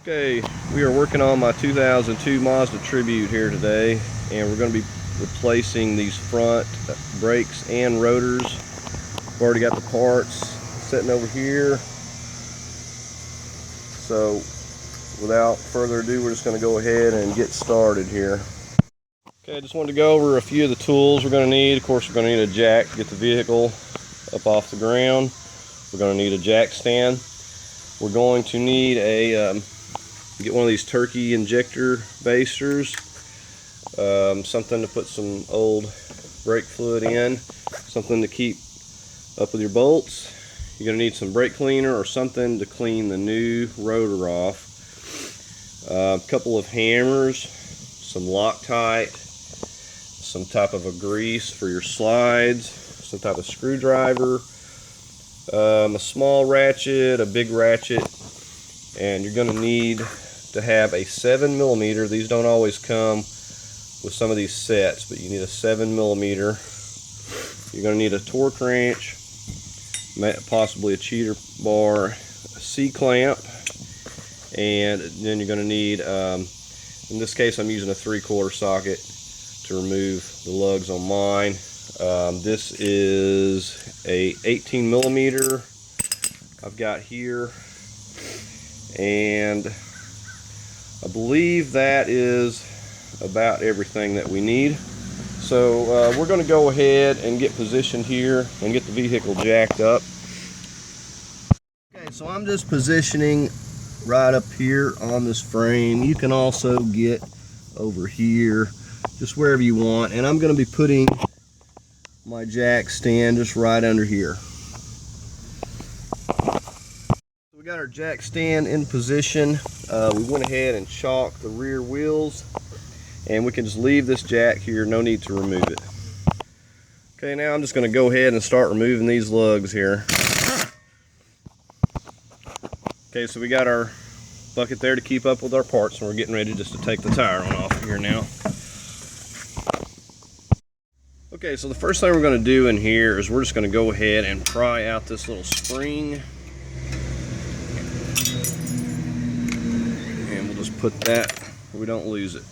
Okay, we are working on my 2002 Mazda Tribute here today, and we're going to be replacing these front brakes and rotors. We've already got the parts sitting over here. So without further ado, we're just going to go ahead and get started here. Okay, I just wanted to go over a few of the tools we're going to need. Of course, we're going to need a jack to get the vehicle up off the ground. We're going to need a jack stand. We're going to need a get one of these turkey injector basters, something to put some old brake fluid in, something to keep up with your bolts. You're going to need some brake cleaner or something to clean the new rotor off, a couple of hammers, some Loctite, some type of a grease for your slides, some type of screwdriver, a small ratchet, a big ratchet, and you're going to need to have a 7mm. These don't always come with some of these sets, but you need a 7mm. You're going to need a torque wrench, possibly a cheater bar, a C-clamp, and then you're going to need, in this case I'm using a 3/4 socket to remove the lugs on mine. This is a 18mm I've got here, and I believe that is about everything that we need. So we're going to go ahead and get positioned here and get the vehicle jacked up. Okay, so I'm just positioning right up here on this frame. You can also get over here, just wherever you want, and I'm going to be putting my jack stand just right under here. We got our jack stand in position. We went ahead and chalked the rear wheels, and we can just leave this jack here, no need to remove it. Okay, now I'm just going to go ahead and start removing these lugs here. Okay, so we got our bucket there to keep up with our parts, and we're getting ready just to take the tire on off here now. Okay, so the first thing we're going to do in here is we're just going to go ahead and pry out this little spring. And we'll just put that where we don't lose it.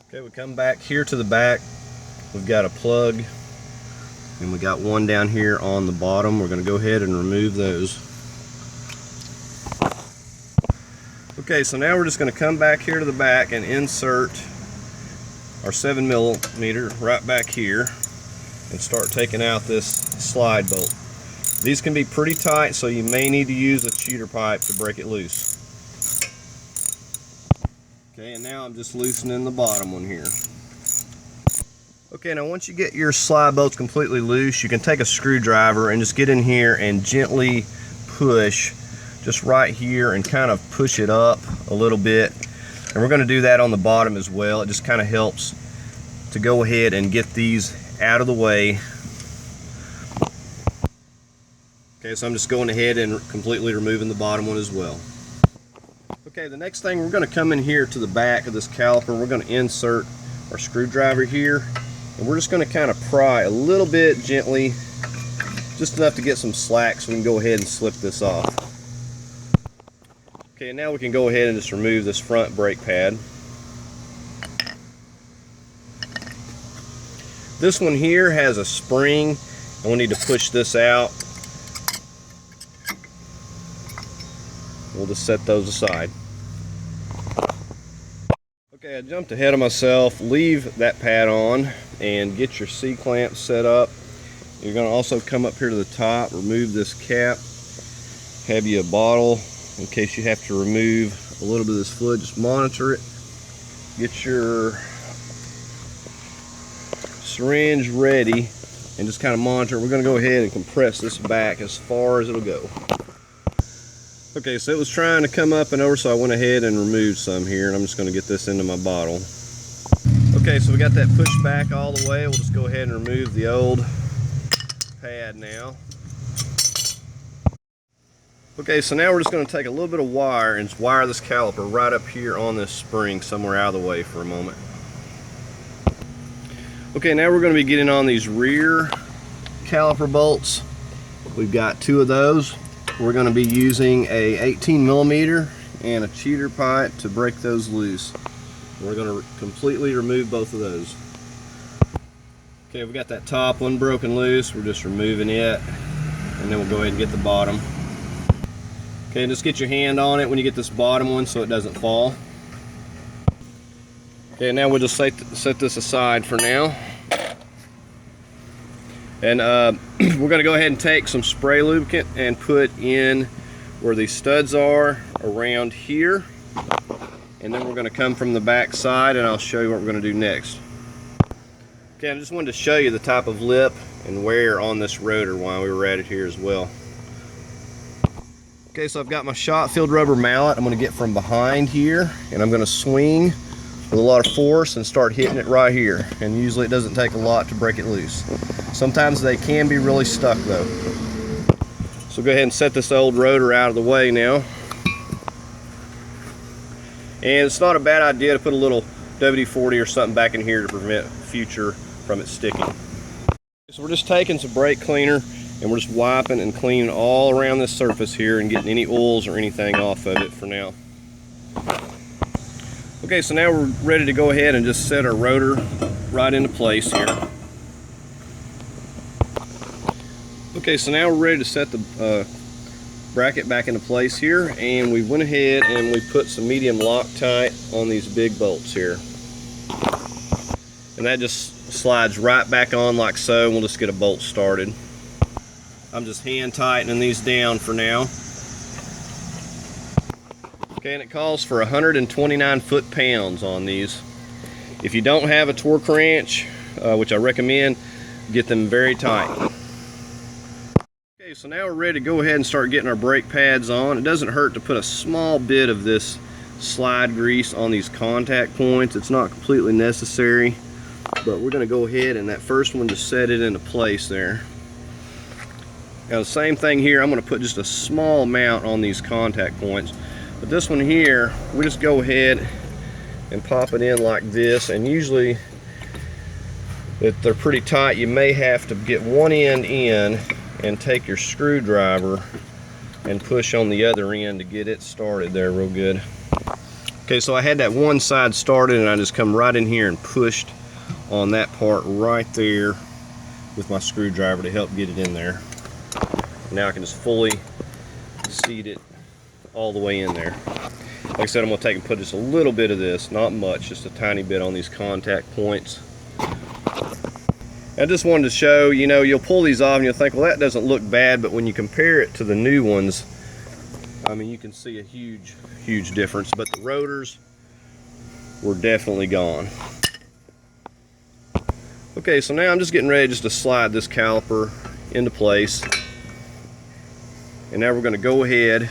Okay, we come back here to the back. We've got a plug, and we got one down here on the bottom. We're going to go ahead and remove those. Okay, so now we're just going to come back here to the back and insert our 7mm right back here and start taking out this slide bolt. These can be pretty tight, so you may need to use a cheater pipe to break it loose. Okay, and now I'm just loosening the bottom one here. Okay, now once you get your slide bolts completely loose, you can take a screwdriver and just get in here and gently push just right here and kind of push it up a little bit. And we're going to do that on the bottom as well. It just kind of helps to go ahead and get these out of the way. Okay, so I'm just going ahead and completely removing the bottom one as well. Okay, the next thing, we're going to come in here to the back of this caliper. We're going to insert our screwdriver here, and we're just going to kind of pry a little bit gently, just enough to get some slack so we can go ahead and slip this off. Okay, now we can go ahead and just remove this front brake pad. This one here has a spring, and we need to push this out. We'll just set those aside. Okay, I jumped ahead of myself. Leave that pad on and get your C-clamp set up. You're going to also come up here to the top, remove this cap, have you a bottle in case you have to remove a little bit of this fluid. Just monitor it. Get your syringe ready and just kind of monitor. We're going to go ahead and compress this back as far as it'll go. Okay, so it was trying to come up and over, so I went ahead and removed some here, and I'm just going to get this into my bottle. Okay, so we got that pushed back all the way. We'll just go ahead and remove the old pad now. Okay, so now we're just going to take a little bit of wire and just wire this caliper right up here on this spring somewhere out of the way for a moment. Okay, now we're going to be getting on these rear caliper bolts. We've got two of those. We're going to be using a 18mm and a cheater pipe to break those loose. We're going to completely remove both of those. Okay, we got that top one broken loose. We're just removing it, and then we'll go ahead and get the bottom. Okay, just get your hand on it when you get this bottom one so it doesn't fall. Okay, now we'll just set this aside for now. And we're going to go ahead and take some spray lubricant and put in where these studs are around here. And then we're going to come from the back side and I'll show you what we're going to do next. Okay, I just wanted to show you the type of lip and wear on this rotor while we were at it here as well. Okay, so I've got my shot filled rubber mallet. I'm going to get from behind here and I'm going to swing with a lot of force and start hitting it right here. And usually it doesn't take a lot to break it loose. Sometimes they can be really stuck though. So go ahead and set this old rotor out of the way now. And it's not a bad idea to put a little WD-40 or something back in here to prevent future from it sticking. So we're just taking some brake cleaner and we're just wiping and cleaning all around this surface here and getting any oils or anything off of it for now. Okay, so now we're ready to go ahead and just set our rotor right into place here. Okay, so now we're ready to set the bracket back into place here, and we went ahead and we put some medium Loctite on these big bolts here. And that just slides right back on like so, and we'll just get a bolt started. I'm just hand tightening these down for now. Okay, and it calls for 129 foot-pounds on these. If you don't have a torque wrench, which I recommend, get them very tight. Okay, so now we're ready to go ahead and start getting our brake pads on. It doesn't hurt to put a small bit of this slide grease on these contact points. It's not completely necessary, but we're going to go ahead and that first one just set it into place there. Now the same thing here, I'm going to put just a small amount on these contact points. But this one here, we just go ahead and pop it in like this, and usually if they're pretty tight, you may have to get one end in and take your screwdriver and push on the other end to get it started there real good. Okay, so I had that one side started and I just come right in here and pushed on that part right there with my screwdriver to help get it in there. Now I can just fully seat it all the way in there. Like I said, I'm going to take and put just a little bit of this, not much, just a tiny bit on these contact points. I just wanted to show, you know, you'll pull these off and you'll think, well, that doesn't look bad, but when you compare it to the new ones, I mean, you can see a huge difference, but the rotors were definitely gone. Okay, so now I'm just getting ready just to slide this caliper into place. And now we're going to go ahead,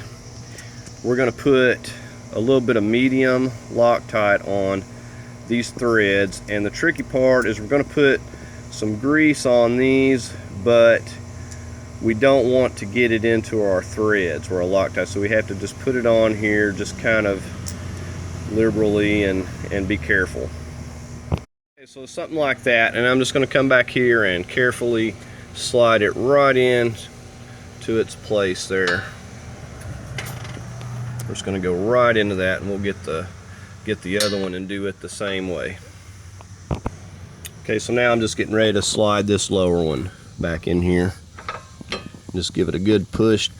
we're going to put a little bit of medium Loctite on these threads, and the tricky part is we're going to put some grease on these, but we don't want to get it into our threads or our Loctite, so we have to just put it on here just kind of liberally and be careful. Okay, so something like that, and I'm just going to come back here and carefully slide it right in to its place there. We're just going to go right into that, and we'll get the other one and do it the same way. Okay, so now I'm just getting ready to slide this lower one back in here. Just give it a good push.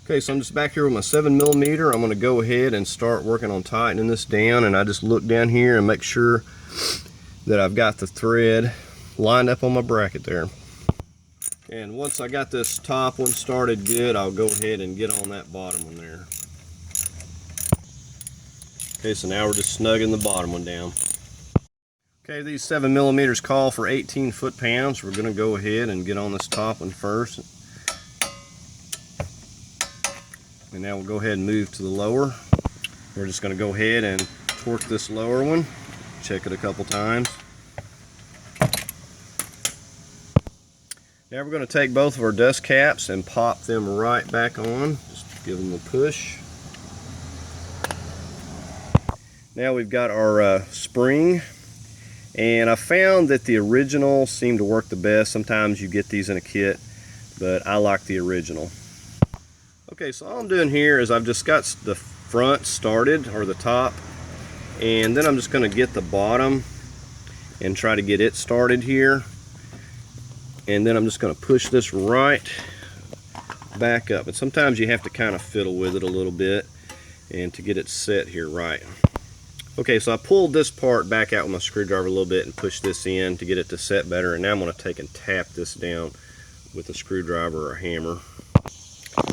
Okay, so I'm just back here with my 7mm. I'm going to go ahead and start working on tightening this down, and I just look down here and make sure that I've got the thread lined up on my bracket there. And once I got this top one started good, I'll go ahead and get on that bottom one there. Okay, so now we're just snugging the bottom one down. Okay, these 7mm call for 18 foot-pounds. We're going to go ahead and get on this top one first. And now we'll go ahead and move to the lower. We're just going to go ahead and torque this lower one. Check it a couple times. Now we're going to take both of our dust caps and pop them right back on. Just give them a push. Now we've got our spring, and I found that the original seemed to work the best. Sometimes you get these in a kit, but I like the original. Okay, so all I'm doing here is I've just got the front started, or the top, and then I'm just going to get the bottom and try to get it started here. And then I'm just going to push this right back up. And sometimes you have to kind of fiddle with it a little bit and to get it set here right. Okay, so I pulled this part back out with my screwdriver a little bit and pushed this in to get it to set better. And now I'm going to take and tap this down with a screwdriver or a hammer.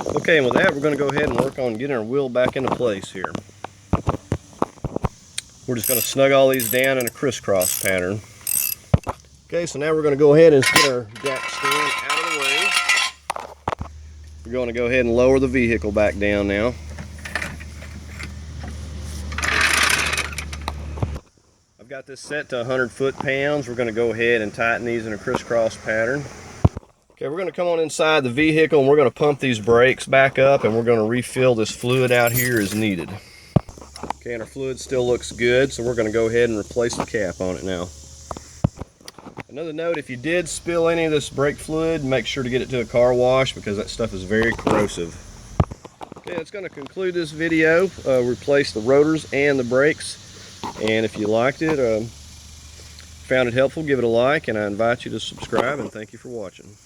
Okay, and with that, we're going to go ahead and work on getting our wheel back into place here. We're just going to snug all these down in a crisscross pattern. Okay, so now we're going to go ahead and get our jack stand out of the way. We're going to go ahead and lower the vehicle back down now. I've got this set to 100 foot-pounds. We're going to go ahead and tighten these in a crisscross pattern. Okay, we're going to come on inside the vehicle and we're going to pump these brakes back up, and we're going to refill this fluid out here as needed. Okay, and our fluid still looks good, so we're going to go ahead and replace the cap on it now. Another note, if you did spill any of this brake fluid, make sure to get it to a car wash because that stuff is very corrosive. Okay, that's going to conclude this video. Replace the rotors and the brakes. And if you liked it, found it helpful, give it a like, and I invite you to subscribe, and thank you for watching.